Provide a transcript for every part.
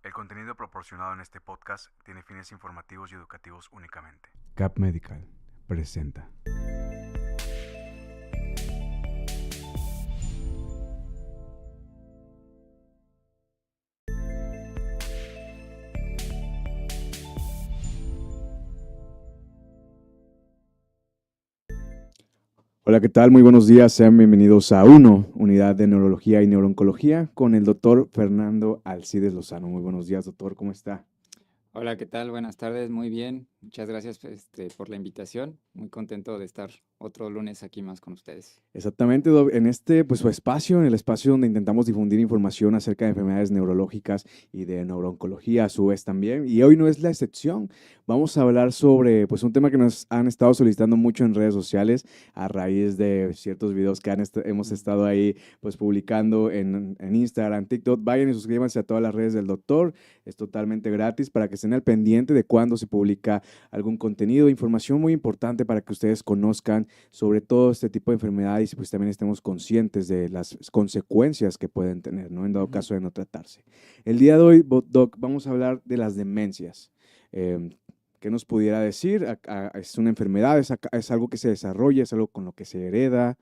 El contenido proporcionado en este podcast tiene fines informativos y educativos únicamente. Cap Medical presenta. Hola, ¿qué tal? Muy buenos días. Sean bienvenidos a Unidad de Neurología y Neurooncología, con el doctor Fernando Alcides Lozano. Muy buenos días, doctor. ¿Cómo está? Hola, ¿qué tal? Buenas tardes, muy bien. Muchas gracias por la invitación. Muy contento de estar otro lunes aquí más con ustedes. Exactamente, en este su espacio, en el espacio donde intentamos difundir información acerca de enfermedades neurológicas y de neurooncología a su vez también. Y hoy no es la excepción. Vamos a hablar sobre un tema que nos han estado solicitando mucho en redes sociales a raíz de ciertos videos que hemos estado ahí publicando en Instagram, TikTok. Vayan y suscríbanse a todas las redes del doctor. Es totalmente gratis para que estén al pendiente de cuando se publica algún contenido, información muy importante para que ustedes conozcan sobre todo este tipo de enfermedades y pues también estemos conscientes de las consecuencias que pueden tener, ¿no? En dado caso de no tratarse. El día de hoy, Doc, vamos a hablar de las demencias. ¿Qué nos pudiera decir? ¿Es una enfermedad? ¿Es algo que se desarrolla? ¿Es algo con lo que se hereda?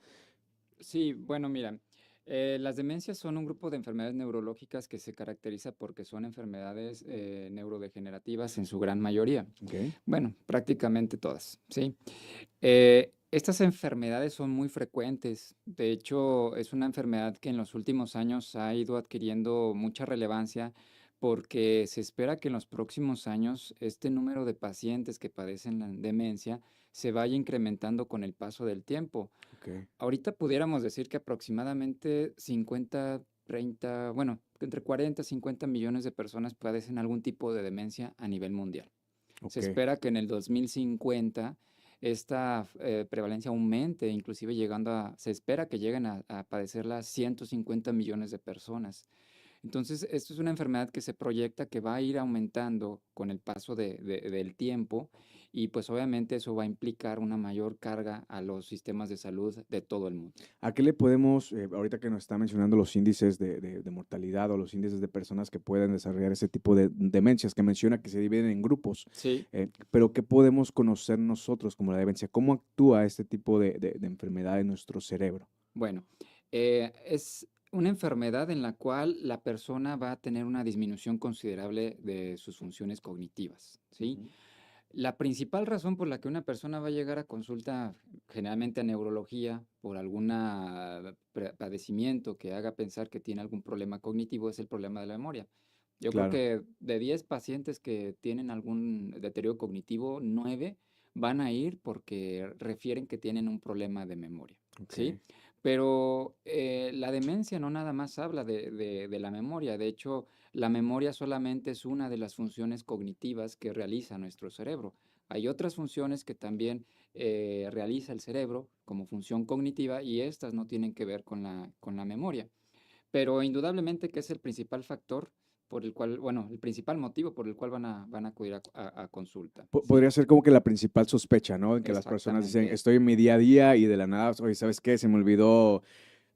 Sí, bueno, mira, las demencias son un grupo de enfermedades neurológicas que se caracteriza porque son enfermedades neurodegenerativas en su gran mayoría. Okay. Bueno, prácticamente todas, ¿sí? Estas enfermedades son muy frecuentes. De hecho, es una enfermedad que en los últimos años ha ido adquiriendo mucha relevancia porque se espera que en los próximos años este número de pacientes que padecen la demencia se vaya incrementando con el paso del tiempo. Okay. Ahorita pudiéramos decir que aproximadamente 50, 30, bueno, entre 40 y 50 millones de personas padecen algún tipo de demencia a nivel mundial. Se Okay. espera que en el 2050 esta prevalencia aumente, inclusive se espera que lleguen a padecerla 150 millones de personas. Entonces, esto es una enfermedad que se proyecta que va a ir aumentando con el paso del tiempo y pues obviamente eso va a implicar una mayor carga a los sistemas de salud de todo el mundo. ¿A qué le podemos, ahorita que nos está mencionando los índices de mortalidad o los índices de personas que pueden desarrollar ese tipo de demencias que menciona que se dividen en grupos, Sí, pero qué podemos conocer nosotros como la demencia? ¿Cómo actúa este tipo de enfermedad en nuestro cerebro? bueno, es una enfermedad en la cual la persona va a tener una disminución considerable de sus funciones cognitivas, ¿sí? Ujú. La principal razón por la que una persona va a llegar a consulta, generalmente a neurología, por algún padecimiento que haga pensar que tiene algún problema cognitivo, es el problema de la memoria. Yo creo Claro, que de 10 pacientes que tienen algún deterioro cognitivo, 9 van a ir porque refieren que tienen un problema de memoria, ok. ¿sí? Pero la demencia no nada más habla de la memoria. De hecho, la memoria solamente es una de las funciones cognitivas que realiza nuestro cerebro. Hay otras funciones que también realiza el cerebro como función cognitiva y estas no tienen que ver con la memoria. Pero indudablemente que es el principal factor por el cual, bueno, el principal motivo por el cual van a acudir a consulta, ¿sí? Podría ser como que la principal sospecha, ¿no? En que las personas dicen, Exactamente, estoy en mi día a día y de la nada, oye, ¿sabes qué? Se me olvidó,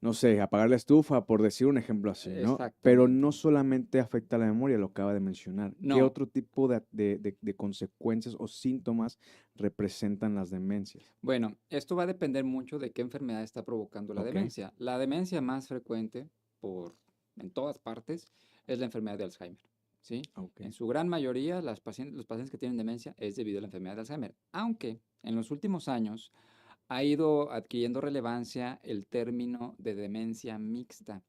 no sé, apagar la estufa, por decir un ejemplo así, ¿no? Pero exactamente. no solamente afecta a la memoria, lo acaba de mencionar. ¿Qué No, otro tipo de consecuencias o síntomas representan las demencias? bueno, esto va a depender mucho de qué enfermedad está provocando la Ok, demencia. La demencia más frecuente por, en todas partes es la enfermedad de Alzheimer, ¿sí? ok, En su gran mayoría, los pacientes que tienen demencia es debido a la enfermedad de Alzheimer, aunque en los últimos años ha ido adquiriendo relevancia el término de demencia mixta.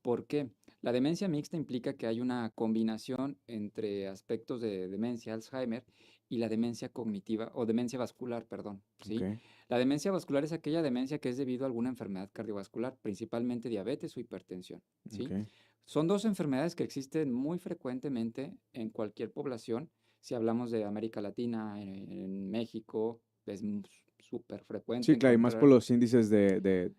¿Por qué? La demencia mixta implica que hay una combinación entre aspectos de demencia Alzheimer y la demencia cognitiva o demencia vascular, perdón, ok, ¿sí? La demencia vascular es aquella demencia que es debido a alguna enfermedad cardiovascular, principalmente diabetes o hipertensión, ok. ¿sí? Son dos enfermedades que existen muy frecuentemente en cualquier población. Si hablamos de América Latina, en México, es súper frecuente Sí, claro, y más por encontrar. los índices de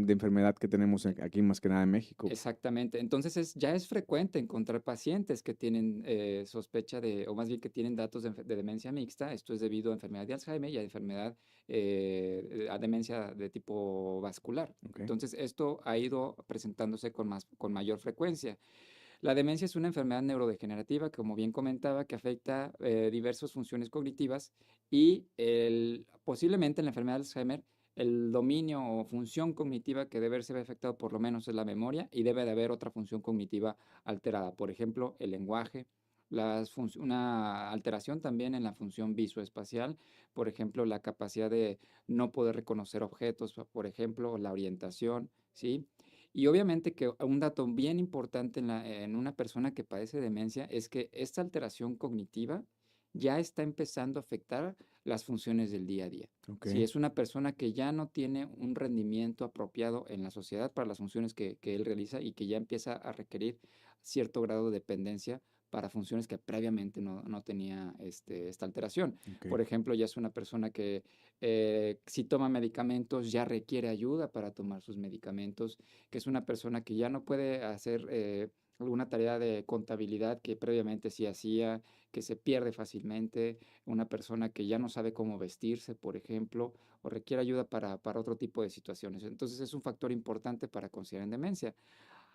enfermedad que tenemos aquí, más que nada en México. Exactamente. Entonces ya es frecuente encontrar pacientes que tienen sospecha de, o más bien que tienen datos de demencia mixta. Esto es debido a enfermedad de Alzheimer y a enfermedad, a demencia de tipo vascular. Ok, Entonces esto ha ido presentándose con mayor frecuencia. La demencia es una enfermedad neurodegenerativa, como bien comentaba, que afecta diversas funciones cognitivas y posiblemente en la enfermedad de Alzheimer el dominio o función cognitiva que debe ser afectado por lo menos es la memoria y debe de haber otra función cognitiva alterada. Por ejemplo, el lenguaje, una alteración también en la función visoespacial, por ejemplo, la capacidad de no poder reconocer objetos, por ejemplo, la orientación, ¿sí? Y obviamente que un dato bien importante en una persona que padece demencia es que esta alteración cognitiva ya está empezando a afectar las funciones del día a día. Ok. Si es una persona que ya no tiene un rendimiento apropiado en la sociedad para las funciones que él realiza y que ya empieza a requerir cierto grado de dependencia para funciones que previamente no tenía esta alteración. Ok. Por ejemplo, ya es una persona que si toma medicamentos ya requiere ayuda para tomar sus medicamentos, que es una persona que ya no puede hacer alguna tarea de contabilidad que previamente sí hacía, que se pierde fácilmente, una persona que ya no sabe cómo vestirse, por ejemplo, o requiere ayuda para otro tipo de situaciones. Entonces es un factor importante para considerar en demencia.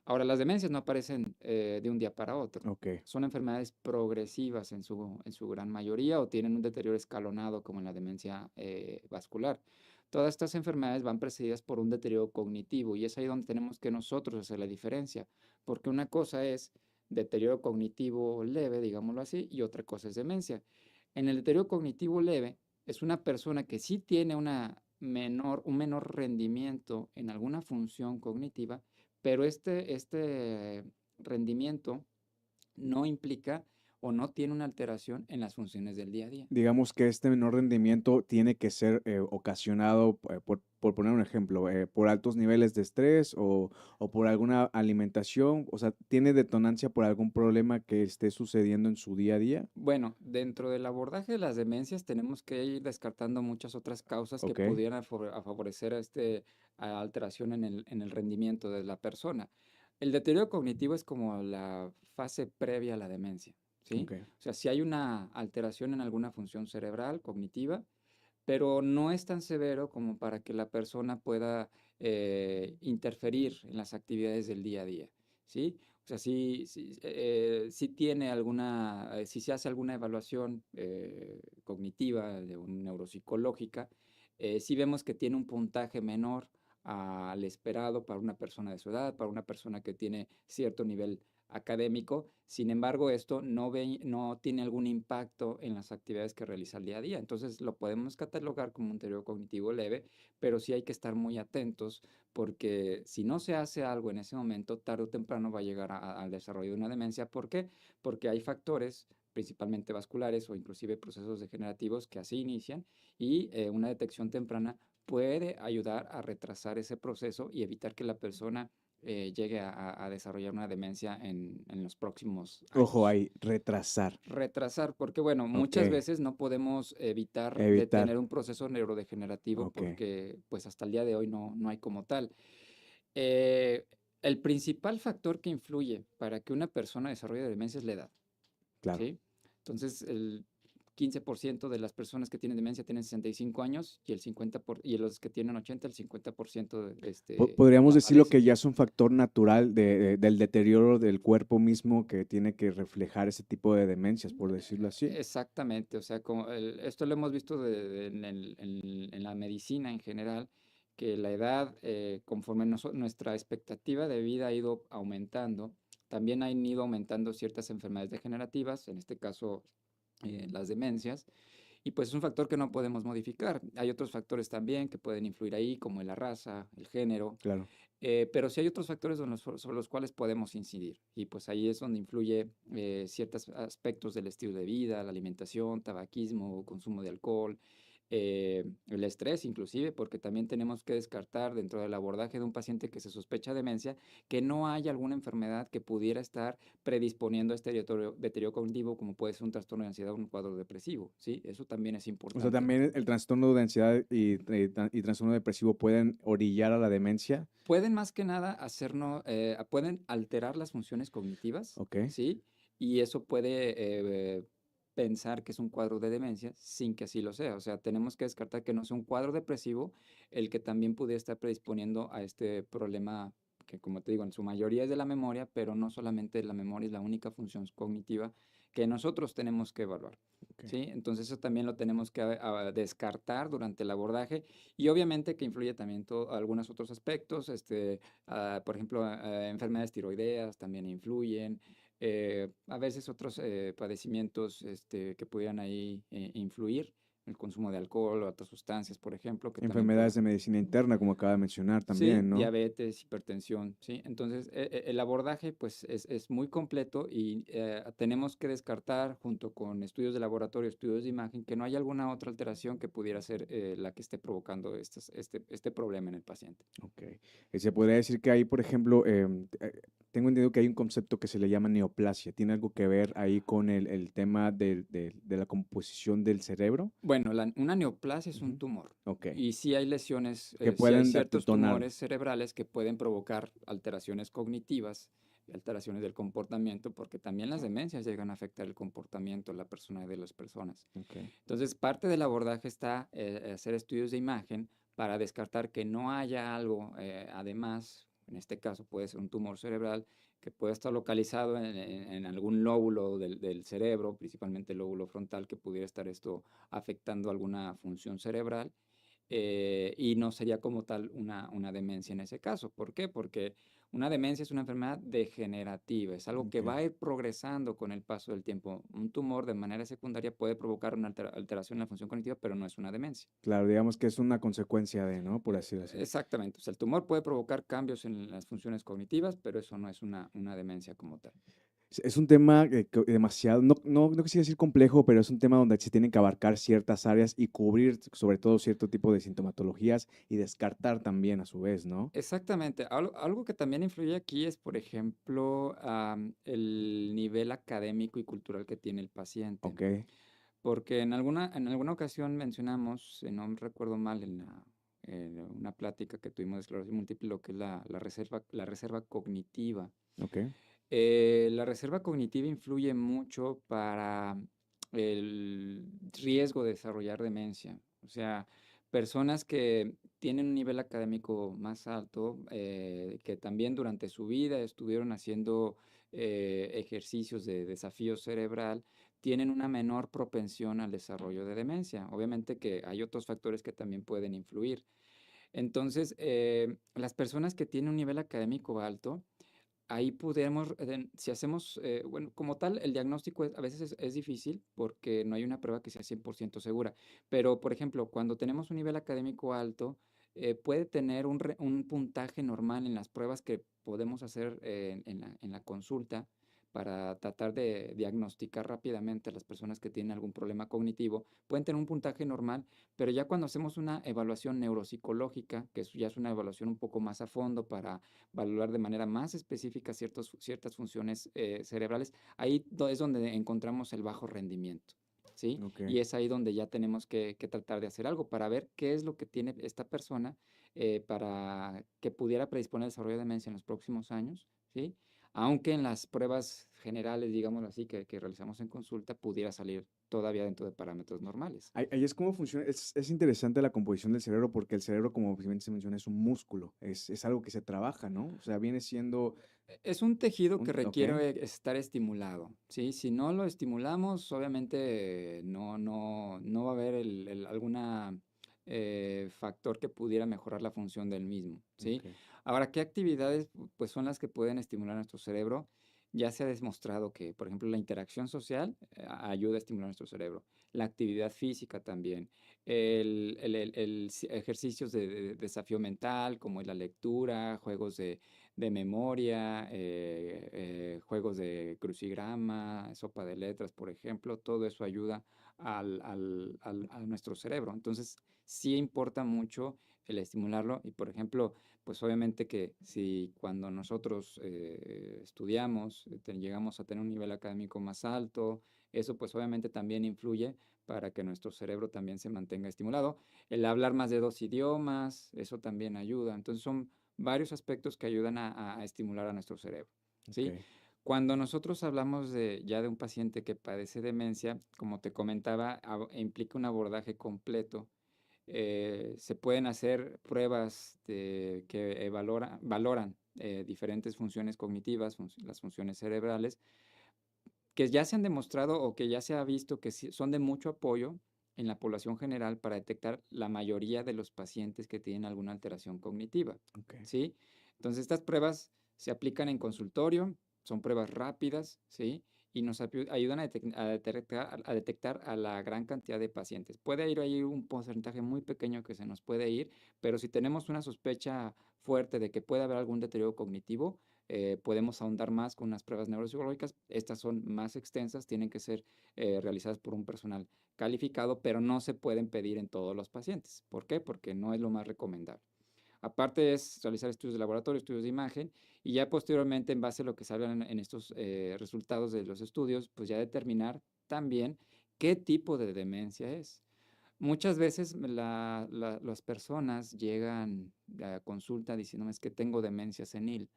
Ahora, las demencias no aparecen de un día para otro. Ok. Son enfermedades progresivas en su gran mayoría o tienen un deterioro escalonado como en la demencia vascular. Todas estas enfermedades van precedidas por un deterioro cognitivo y es ahí donde tenemos que nosotros hacer la diferencia, porque una cosa es deterioro cognitivo leve, digámoslo así, y otra cosa es demencia. En el deterioro cognitivo leve es una persona que sí tiene un menor rendimiento en alguna función cognitiva, pero este rendimiento no implica o no tiene una alteración en las funciones del día a día. Digamos que este menor rendimiento tiene que ser ocasionado, por poner un ejemplo, por altos niveles de estrés o por alguna alimentación, o sea, ¿tiene detonancia por algún problema que esté sucediendo en su día a día? Bueno, dentro del abordaje de las demencias tenemos que ir descartando muchas otras causas que Ok. pudieran favorecer a alteración en el rendimiento de la persona. El deterioro cognitivo es como la fase previa a la demencia, ¿sí? Ok. O sea, si hay una alteración en alguna función cerebral, cognitiva, pero no es tan severo como para que la persona pueda interferir en las actividades del día a día, ¿sí? O sea, si tiene si se hace alguna evaluación cognitiva neuropsicológica, sí vemos que tiene un puntaje menor al esperado para una persona de su edad, para una persona que tiene cierto nivel académico. Sin embargo, esto no tiene algún impacto en las actividades que realiza el día a día. Entonces, lo podemos catalogar como un deterioro cognitivo leve, pero sí hay que estar muy atentos porque si no se hace algo en ese momento, tarde o temprano va a llegar al desarrollo de una demencia. ¿Por qué? Porque hay factores principalmente vasculares o inclusive procesos degenerativos que así inician y una detección temprana puede ayudar a retrasar ese proceso y evitar que la persona llegue a desarrollar una demencia en los próximos Ojo años. ahí, retrasar. Retrasar, porque bueno, Ok. muchas veces no podemos evitar Evitar. detener un proceso neurodegenerativo Ok. porque pues hasta el día de hoy no hay como tal. Eh, el principal factor que influye para que una persona desarrolle demencia es la edad, Claro. ¿sí? Entonces, el 15% de las personas que tienen demencia tienen 65 años y y los que tienen 80, el 50% Podríamos la decirlo que padecen. ya es un factor natural del deterioro del cuerpo mismo que tiene que reflejar ese tipo de demencias, por decirlo así. Exactamente, o sea, esto lo hemos visto en la medicina en general, que la edad, conforme nuestra expectativa de vida ha ido aumentando, también han ido aumentando ciertas enfermedades degenerativas, en este caso las demencias, y pues es un factor que no podemos modificar. Hay otros factores también que pueden influir ahí, como la raza, el género, Claro. pero sí hay otros factores sobre los cuales podemos incidir. Y pues ahí es donde influye ciertos aspectos del estilo de vida, la alimentación, tabaquismo, consumo de alcohol, el estrés inclusive, porque también tenemos que descartar dentro del abordaje de un paciente que se sospecha demencia que no haya alguna enfermedad que pudiera estar predisponiendo a este deterioro cognitivo, como puede ser un trastorno de ansiedad o un cuadro depresivo, ¿sí? Eso también es O sea, importante. también el trastorno de ansiedad y trastorno depresivo pueden orillar a la demencia. Pueden más que nada pueden alterar las funciones cognitivas, Ok. ¿sí? Y eso puede pensar que es un cuadro de demencia sin que así lo sea. O sea, tenemos que descartar que no sea un cuadro depresivo el que también pudiera estar predisponiendo a este problema que como te digo, en su mayoría es de la memoria, pero no solamente la memoria es la única función cognitiva que nosotros tenemos que evaluar. Ok. ¿Sí? Entonces eso también lo tenemos que descartar durante el abordaje y obviamente que influye también algunos otros aspectos, por ejemplo, enfermedades tiroideas también influyen, a veces otros padecimientos que pudieran ahí influir, el consumo de alcohol o otras sustancias, por ejemplo, que también Enfermedades pueden. de medicina interna, como acaba de mencionar Sí, también, ¿no? diabetes, hipertensión, ¿sí? Entonces, el abordaje, pues, es muy completo y tenemos que descartar, junto con estudios de laboratorio, estudios de imagen, que no haya alguna otra alteración que pudiera ser la que esté provocando este problema en el paciente. Ok. Se podría decir que ahí, por ejemplo, tengo entendido que hay un concepto que se le llama neoplasia. ¿Tiene algo que ver ahí con el tema de la composición del cerebro? Bueno, una neoplasia es un Ujú. tumor. Ok. Y sí hay lesiones, Que sí hay pueden ciertos detonar. tumores cerebrales que pueden provocar alteraciones cognitivas, alteraciones del comportamiento, porque también las demencias llegan a afectar el comportamiento de la persona y de las personas. Ok. Entonces, parte del abordaje está hacer estudios de imagen para descartar que no haya algo, además, en este caso puede ser un tumor cerebral, que puede estar localizado en algún lóbulo del cerebro, principalmente el lóbulo frontal, que pudiera estar esto afectando alguna función cerebral y no sería como tal una demencia en ese caso. ¿Por qué? Porque una demencia es una enfermedad degenerativa, es algo que Ok. va a ir progresando con el paso del tiempo. Un tumor de manera secundaria puede provocar una alteración en la función cognitiva, pero no es una demencia. Claro, digamos que es una consecuencia de, ¿no? Por así decirlo. Exactamente, o sea, el tumor puede provocar cambios en las funciones cognitivas, pero eso no es una demencia como tal. Es un tema demasiado, no quisiera decir complejo, pero es un tema donde se tienen que abarcar ciertas áreas y cubrir sobre todo cierto tipo de sintomatologías y descartar también a su vez, ¿no? Exactamente. Algo que también influye aquí es, por ejemplo, el nivel académico y cultural que tiene el paciente. Ok, Porque en alguna ocasión mencionamos, si no recuerdo mal, en una plática que tuvimos de esclerosis múltiple, lo que es la reserva cognitiva. ok, La reserva cognitiva influye mucho para el riesgo de desarrollar demencia. O sea, personas que tienen un nivel académico más alto, que también durante su vida estuvieron haciendo ejercicios de desafío cerebral, tienen una menor propensión al desarrollo de demencia. Obviamente que hay otros factores que también pueden influir. Entonces, las personas que tienen un nivel académico alto, ahí podemos, si hacemos, bueno, como tal, el diagnóstico a veces es difícil porque no hay una prueba que sea 100% segura. Pero, por ejemplo, cuando tenemos un nivel académico alto, puede tener un puntaje normal en las pruebas que podemos hacer en la consulta para tratar de diagnosticar rápidamente a las personas que tienen algún problema cognitivo. Pueden tener un puntaje normal, pero ya cuando hacemos una evaluación neuropsicológica, que ya es una evaluación un poco más a fondo para valorar de manera más específica ciertas funciones cerebrales, ahí es donde encontramos el bajo rendimiento, ¿sí? ok. Y es ahí donde ya tenemos que tratar de hacer algo para ver qué es lo que tiene esta persona para que pudiera predisponer al desarrollo de demencia en los próximos años, ¿sí? Aunque en las pruebas generales, digámoslo así, que realizamos en consulta, pudiera salir todavía dentro de parámetros normales. Ahí es cómo funciona, es interesante la composición del cerebro porque el cerebro, como bien se menciona, es un músculo, es algo que se trabaja, ¿no? O sea, viene siendo Es un tejido que ok, requiere estar estimulado, ¿sí? Si no lo estimulamos, obviamente no va a haber alguna factor que pudiera mejorar la función del mismo, ¿sí? ok, Ahora, ¿qué actividades pues son las que pueden estimular nuestro cerebro? Ya se ha demostrado que, por ejemplo, la interacción social ayuda a estimular nuestro cerebro, la actividad física también, ejercicios de desafío mental, como es la lectura, juegos de memoria, juegos de crucigrama, sopa de letras, por ejemplo, todo eso ayuda a nuestro cerebro. Entonces, sí importa mucho el estimularlo y, por ejemplo, pues obviamente que si cuando nosotros estudiamos, llegamos a tener un nivel académico más alto, eso pues obviamente también influye para que nuestro cerebro también se mantenga estimulado. El hablar más de 2 idiomas, eso también ayuda. Entonces son varios aspectos que ayudan a estimular a nuestro cerebro, ok, ¿sí? Cuando nosotros hablamos ya de un paciente que padece demencia, como te comentaba, implica un abordaje completo. Se pueden hacer pruebas que valoran diferentes funciones cognitivas, las funciones cerebrales, que ya se han demostrado o que ya se ha visto que son de mucho apoyo en la población general para detectar la mayoría de los pacientes que tienen alguna alteración cognitiva, Ok. ¿sí? Entonces, estas pruebas se aplican en consultorio, son pruebas rápidas, ¿sí? Y nos ayudan a detectar a la gran cantidad de pacientes. Puede ir ahí un porcentaje muy pequeño que se nos puede ir, pero si tenemos una sospecha fuerte de que puede haber algún deterioro cognitivo, podemos ahondar más con unas pruebas neuropsicológicas. Estas son más extensas, tienen que ser realizadas por un personal calificado, pero no se pueden pedir en todos los pacientes. ¿Por qué? Porque no es lo más recomendable. Aparte es realizar estudios de laboratorio, estudios de imagen, y ya posteriormente, en base a lo que salgan en estos resultados de los estudios, pues ya determinar también qué tipo de demencia es. Muchas veces las personas llegan a consulta diciéndome es que tengo demencia senil.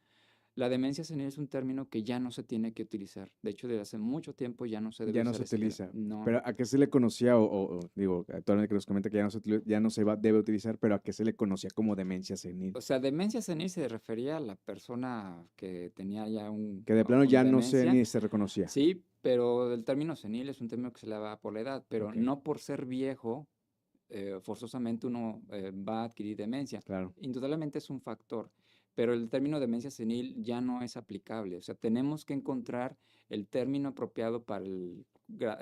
La demencia senil es un término que ya no se tiene que utilizar. De hecho, desde hace mucho tiempo ya no se debe Ya no usar se ese término. utiliza. No. Pero ¿a qué se le conocía? Digo, actualmente que nos comenta que ya no se debe utilizar, pero ¿a qué se le conocía como demencia senil? O sea, demencia senil se refería a la persona que tenía ya Que de plano un ya no se demencia. ni se reconocía. Sí, pero el término senil es un término que se le da por la edad, pero Ok, no por ser viejo, forzosamente uno va a adquirir demencia. claro. Indudablemente es un factor, pero el término demencia senil ya no es aplicable. O sea, tenemos que encontrar el término apropiado para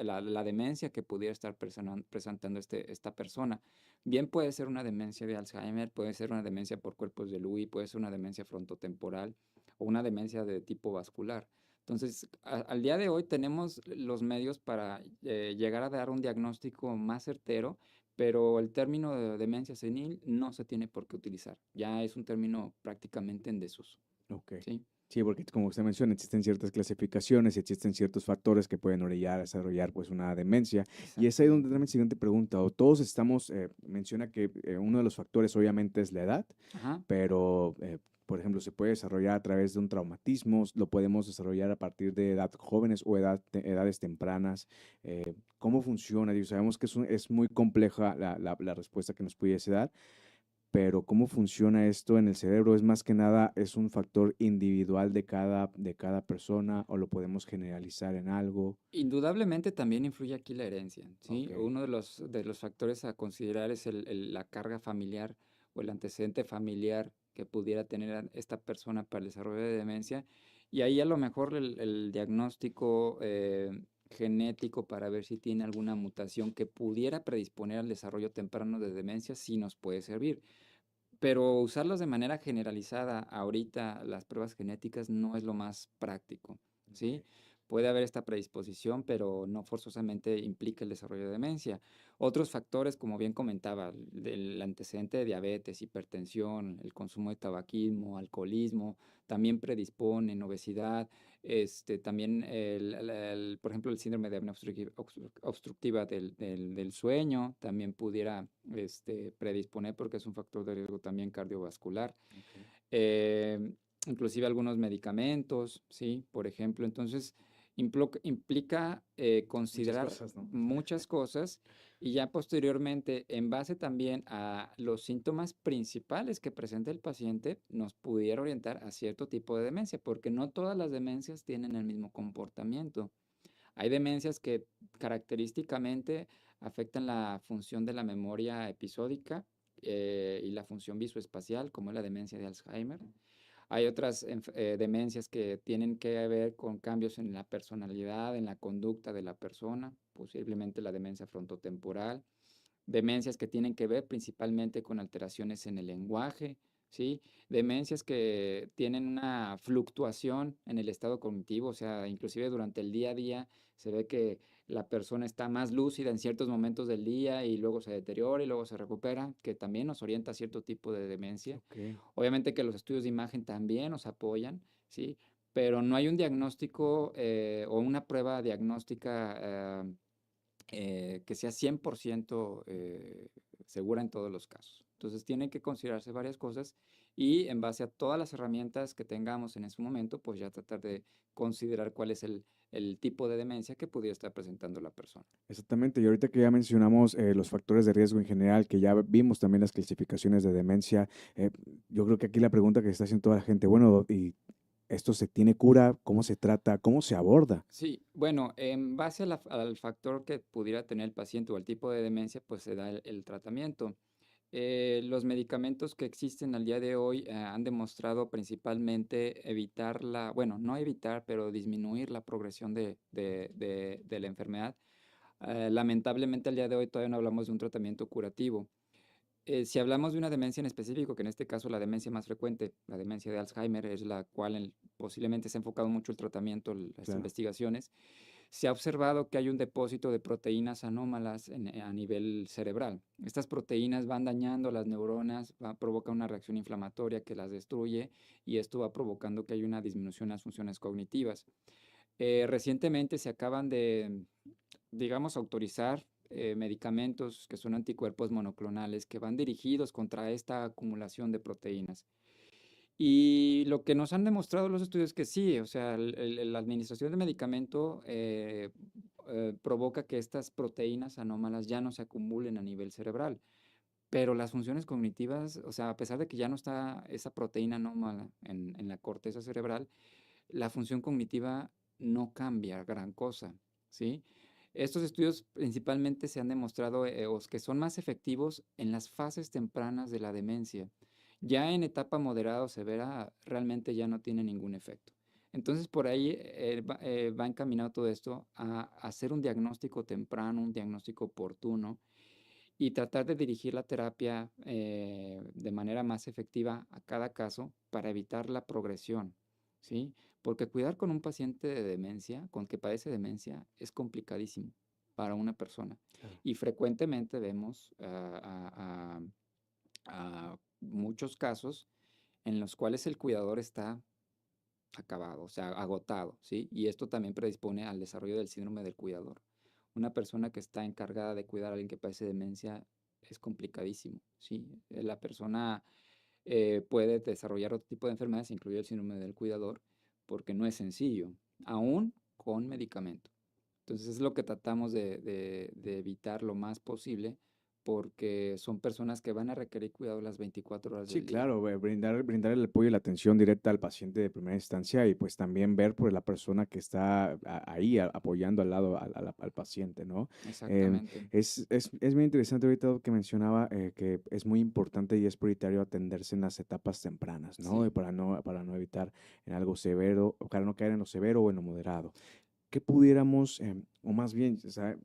la demencia que pudiera estar presentando esta persona. Bien puede ser una demencia de Alzheimer, puede ser una demencia por cuerpos de Lewy, puede ser una demencia frontotemporal o una demencia de tipo vascular. Entonces, al día de hoy tenemos los medios para llegar a dar un diagnóstico más certero, pero el término de demencia senil no se tiene por qué utilizar. Ya es un término prácticamente en desuso, Ok. ¿sí? Sí, porque como usted menciona, existen ciertas clasificaciones y existen ciertos factores que pueden orillar a desarrollar pues una demencia. Y es ahí donde Exactamente. entra mi siguiente pregunta. O todos estamos, menciona que uno de los factores obviamente es la edad, Ajá. pero por ejemplo se puede desarrollar a través de un traumatismo, lo podemos desarrollar a partir de edad jóvenes o edades tempranas. ¿Cómo funciona? Digo, sabemos que es muy compleja la respuesta que nos pudiese dar, pero ¿cómo funciona esto en el cerebro? Es más que nada, ¿es un factor individual de cada persona o lo podemos generalizar en algo? Indudablemente también influye aquí la herencia, Ok, ¿sí? Uno de los factores a considerar es la carga familiar o el antecedente familiar que pudiera tener esta persona para el desarrollo de demencia. Y ahí a lo mejor el diagnóstico genético para ver si tiene alguna mutación que pudiera predisponer al desarrollo temprano de demencia sí nos puede servir. Pero usarlos de manera generalizada ahorita, las pruebas genéticas, no es lo más práctico, ¿sí? ok. Puede haber esta predisposición, pero no forzosamente implica el desarrollo de demencia. Otros factores, como bien comentaba, el antecedente de diabetes, hipertensión, el consumo de tabaquismo, alcoholismo, también predisponen, obesidad, también, por ejemplo, el síndrome de apnea obstructiva del sueño también pudiera predisponer porque es un factor de riesgo también cardiovascular. Ok. Eh, Inclusive algunos medicamentos, ¿sí? Por ejemplo, entonces implica Muchas considerar cosas, ¿no? muchas cosas y ya posteriormente, en base también a los síntomas principales que presenta el paciente, nos pudiera orientar a cierto tipo de demencia, porque no todas las demencias tienen el mismo comportamiento. Hay demencias que característicamente afectan la función de la memoria episódica y la función visoespacial, como es la demencia de Alzheimer. Hay otras demencias que tienen que ver con cambios en la personalidad, en la conducta de la persona, posiblemente la demencia frontotemporal. Demencias que tienen que ver principalmente con alteraciones en el lenguaje, ¿sí? Demencias que tienen una fluctuación en el estado cognitivo, o sea, inclusive durante el día a día se ve que la persona está más lúcida en ciertos momentos del día y luego se deteriora y luego se recupera, que también nos orienta a cierto tipo de demencia. Ok, Obviamente que los estudios de imagen también nos apoyan, ¿sí? Pero no hay un diagnóstico o una prueba diagnóstica que sea 100% segura en todos los casos. Entonces tienen que considerarse varias cosas y en base a todas las herramientas que tengamos en ese momento, pues ya tratar de considerar cuál es el tipo de demencia que pudiera estar presentando la persona. Exactamente, y ahorita que ya mencionamos los factores de riesgo en general, que ya vimos también las clasificaciones de demencia, eh, yo creo que aquí la pregunta que está haciendo toda la gente, bueno, ¿y esto se tiene cura? ¿Cómo se trata? ¿Cómo se aborda? Sí, bueno, en base a al factor que pudiera tener el paciente o al tipo de demencia, pues se da el tratamiento. Los medicamentos que existen al día de hoy han demostrado principalmente evitar bueno, no evitar, pero disminuir la progresión de la enfermedad. Lamentablemente al día de hoy todavía no hablamos de un tratamiento curativo. Si hablamos de una demencia en específico, que en este caso la demencia más frecuente, la demencia de Alzheimer, es la cual posiblemente se ha enfocado mucho el tratamiento, las Claro. investigaciones, se ha observado que hay un depósito de proteínas anómalas a nivel cerebral. Estas proteínas van dañando las neuronas, provoca una reacción inflamatoria que las destruye y esto va provocando que haya una disminución en las funciones cognitivas. Recientemente se acaban de, digamos, autorizar medicamentos que son anticuerpos monoclonales que van dirigidos contra esta acumulación de proteínas. Y lo que nos han demostrado los estudios es que sí, o sea, la administración de medicamento provoca que estas proteínas anómalas ya no se acumulen a nivel cerebral, pero las funciones cognitivas, o sea, a pesar de que ya no está esa proteína anómala en la corteza cerebral, la función cognitiva no cambia gran cosa, ¿sí? Estos estudios principalmente se han demostrado que son más efectivos en las fases tempranas de la demencia. Ya en etapa moderada o severa realmente ya no tiene ningún efecto. Entonces por ahí va encaminado todo esto a hacer un diagnóstico temprano, un diagnóstico oportuno y tratar de dirigir la terapia de manera más efectiva a cada caso para evitar la progresión, ¿sí? Porque cuidar con un paciente de demencia, con que padece demencia, es complicadísimo para una persona. Claro. Y frecuentemente vemos a muchos casos en los cuales el cuidador está acabado, o sea, agotado, ¿sí? Y esto también predispone al desarrollo del síndrome del cuidador. Una persona que está encargada de cuidar a alguien que padece demencia es complicadísimo, ¿sí? La persona puede desarrollar otro tipo de enfermedades, incluido el síndrome del cuidador, porque no es sencillo, aún con medicamento. Entonces es lo que tratamos de evitar lo más posible, porque son personas que van a requerir cuidado las 24 horas Sí, del día. claro, brindar el apoyo y la atención directa al paciente de primera instancia y pues también ver por la persona que está ahí apoyando al lado al paciente, ¿no? Em, Exactamente. es muy interesante ahorita lo que mencionaba, que es muy importante y es prioritario atenderse en las etapas tempranas, ¿no? Y Sí. para no evitar en algo severo, o para no caer en lo severo o en lo moderado. ¿Qué pudiéramos, o más bien,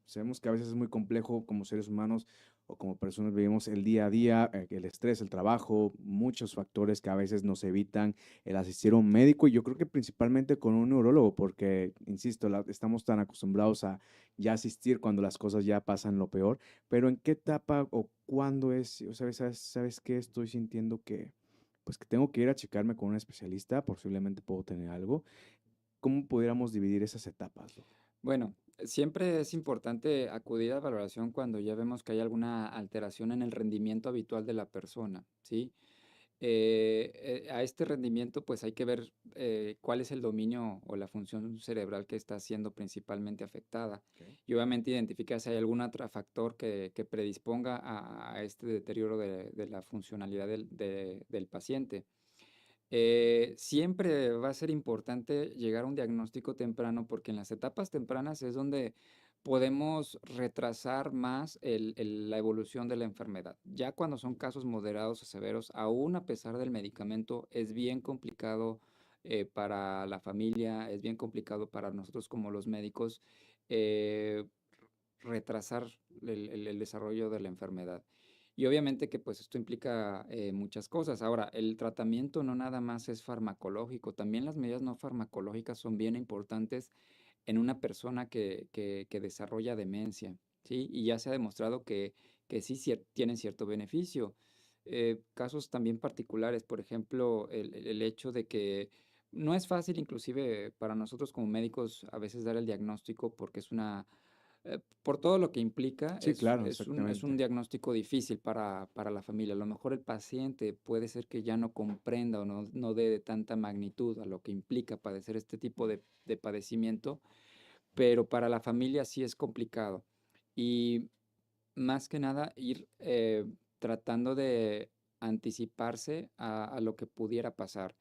sabemos que a veces es muy complejo como seres humanos o como personas vivimos el día a día, el estrés, el trabajo, muchos factores que a veces nos evitan el asistir a un médico y yo creo que principalmente con un neurólogo, porque, insisto, estamos tan acostumbrados a ya asistir cuando las cosas ya pasan lo peor, pero ¿en qué etapa o cuándo es, o sabes qué estoy sintiendo que, pues que tengo que ir a checarme con un especialista, posiblemente puedo tener algo? ¿Cómo pudiéramos dividir esas etapas, Doc? Bueno, siempre es importante acudir a valoración cuando ya vemos que hay alguna alteración en el rendimiento habitual de la persona, ¿sí? A este rendimiento, pues hay que ver cuál es el dominio o la función cerebral que está siendo principalmente afectada. Ok. Y obviamente identificar si hay algún otro factor que predisponga a este deterioro de la funcionalidad del paciente. Siempre va a ser importante llegar a un diagnóstico temprano porque en las etapas tempranas es donde podemos retrasar más la evolución de la enfermedad. Ya cuando son casos moderados o severos, aún a pesar del medicamento, es bien complicado para la familia, es bien complicado para nosotros como los médicos eh, retrasar el desarrollo de la enfermedad. Y obviamente que pues esto implica muchas cosas. Ahora, el tratamiento no nada más es farmacológico, también las medidas no farmacológicas son bien importantes en una persona que desarrolla demencia, ¿sí? Y ya se ha demostrado que sí tienen cierto beneficio. Casos también particulares, por ejemplo, el hecho de que no es fácil inclusive para nosotros como médicos a veces dar el diagnóstico porque es Por todo lo que implica, Sí, claro, es un exactamente. diagnóstico difícil para la familia. A lo mejor el paciente puede ser que ya no comprenda o no dé de tanta magnitud a lo que implica padecer este tipo de padecimiento, pero para la familia sí es complicado. Y más que nada ir tratando de anticiparse a lo que pudiera pasar,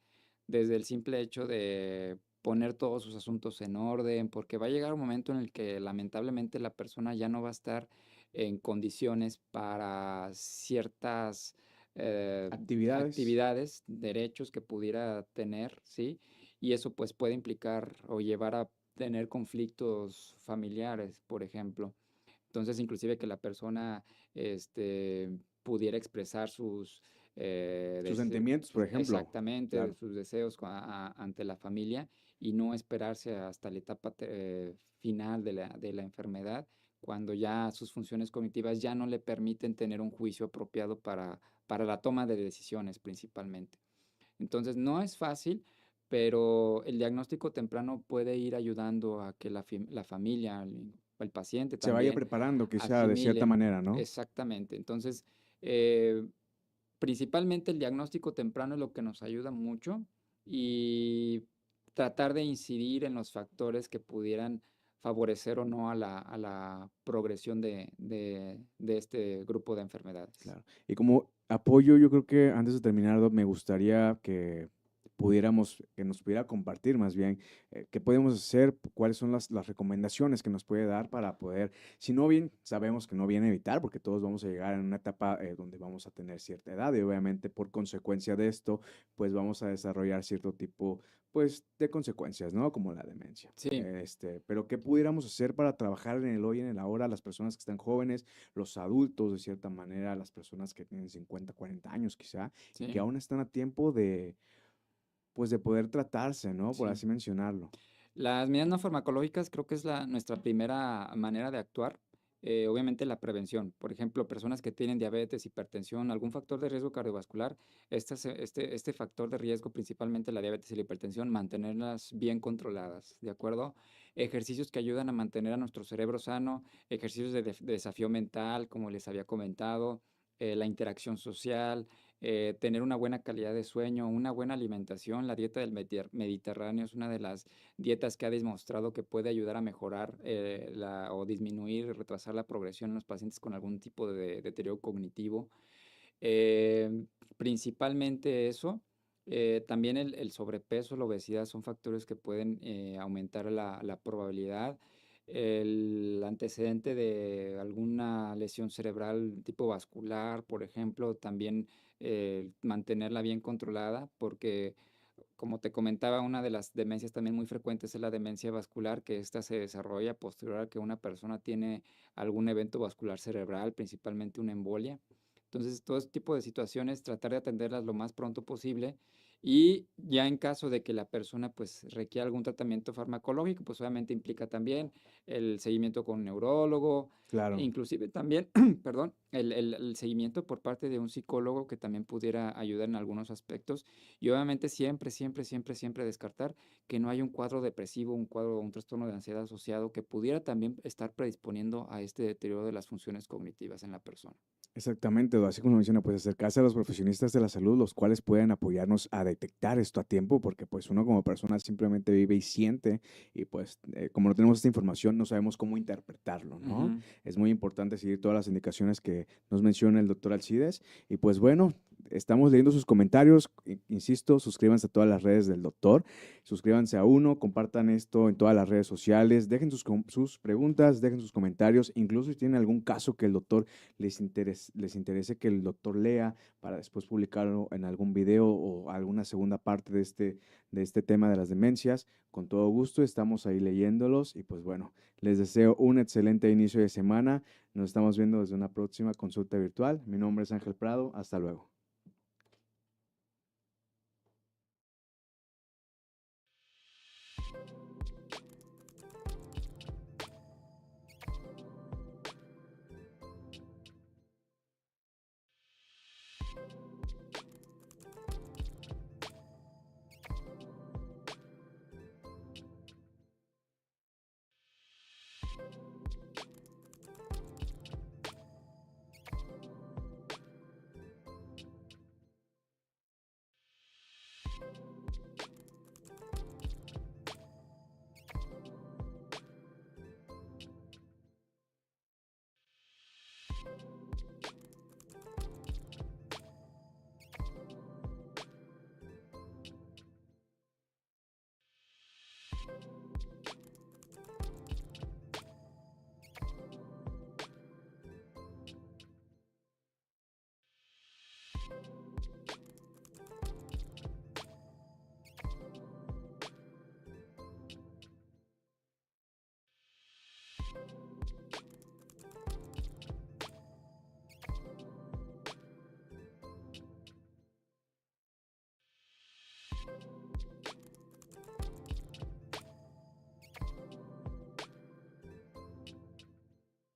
desde el simple hecho de poner todos sus asuntos en orden, porque va a llegar un momento en el que lamentablemente la persona ya no va a estar en condiciones para ciertas eh, Actividades. actividades, derechos que pudiera tener, ¿sí? Y eso pues puede implicar o llevar a tener conflictos familiares, por ejemplo. Entonces, inclusive que la persona pudiera expresar sus Sus sentimientos, por ejemplo. exactamente, Claro. sus deseos ante la familia y no esperarse hasta la etapa final de la enfermedad, cuando ya sus funciones cognitivas ya no le permiten tener un juicio apropiado para la toma de decisiones principalmente. Entonces, no es fácil, pero el diagnóstico temprano puede ir ayudando a que la familia, el paciente Se vaya también, preparando quizá de cierta asimile manera, ¿no? exactamente. Entonces, eh, principalmente el diagnóstico temprano es lo que nos ayuda mucho y tratar de incidir en los factores que pudieran favorecer o no a la progresión de este grupo de enfermedades. Claro. Y como apoyo, yo creo que antes de terminar, Doc, me gustaría que pudiéramos, que nos pudiera compartir más bien qué podemos hacer, cuáles son las recomendaciones que nos puede dar para poder, si no bien sabemos que no viene a evitar, porque todos vamos a llegar en una etapa donde vamos a tener cierta edad y obviamente por consecuencia de esto, pues vamos a desarrollar cierto tipo, pues, de consecuencias, ¿no? Como la demencia. Sí. Pero ¿qué pudiéramos hacer para trabajar en el hoy, en el ahora, las personas que están jóvenes, los adultos, de cierta manera, las personas que tienen 50, 40 años quizá, y que Sí, aún están a tiempo de, pues, de poder tratarse, ¿no? Por sí. así mencionarlo. Las medidas no farmacológicas creo que es nuestra primera manera de actuar. Obviamente la prevención. Por ejemplo, personas que tienen diabetes, hipertensión, algún factor de riesgo cardiovascular, este factor de riesgo, principalmente la diabetes y la hipertensión, mantenerlas bien controladas, ¿de acuerdo? Ejercicios que ayudan a mantener a nuestro cerebro sano, ejercicios de desafío mental, como les había comentado, la interacción social, tener una buena calidad de sueño, una buena alimentación. La dieta del Mediterráneo es una de las dietas que ha demostrado que puede ayudar a mejorar o disminuir, retrasar la progresión en los pacientes con algún tipo de deterioro cognitivo. Principalmente eso. También el sobrepeso, la obesidad son factores que pueden aumentar la probabilidad. El antecedente de alguna lesión cerebral tipo vascular, por ejemplo, también mantenerla bien controlada, porque como te comentaba, una de las demencias también muy frecuentes es la demencia vascular, que esta se desarrolla posterior a que una persona tiene algún evento vascular cerebral, principalmente una embolia. Entonces, todo este tipo de situaciones, tratar de atenderlas lo más pronto posible y ya en caso de que la persona pues requiera algún tratamiento farmacológico, pues obviamente implica también el seguimiento con un neurólogo, e Claro. inclusive también, perdón, el seguimiento por parte de un psicólogo que también pudiera ayudar en algunos aspectos y obviamente siempre, siempre, siempre, siempre descartar que no haya un cuadro depresivo, un trastorno de ansiedad asociado que pudiera también estar predisponiendo a este deterioro de las funciones cognitivas en la persona. Exactamente, así como menciona, pues acercarse a los profesionistas de la salud, los cuales pueden apoyarnos a detectar esto a tiempo, porque pues uno como persona simplemente vive y siente, y pues como no tenemos esta información, no sabemos cómo interpretarlo, ¿no? Ujú. Es muy importante seguir todas las indicaciones que nos menciona el doctor Alcides, y pues bueno, estamos leyendo sus comentarios, insisto, suscríbanse a todas las redes del doctor, suscríbanse a uno, compartan esto en todas las redes sociales, dejen sus preguntas, dejen sus comentarios, incluso si tienen algún caso que el doctor les interese que el doctor lea para después publicarlo en algún video o alguna segunda parte de este tema de las demencias. Con todo gusto estamos ahí leyéndolos y pues bueno, les deseo un excelente inicio de semana. Nos estamos viendo desde una próxima consulta virtual. Mi nombre es Ángel Prado. Hasta luego.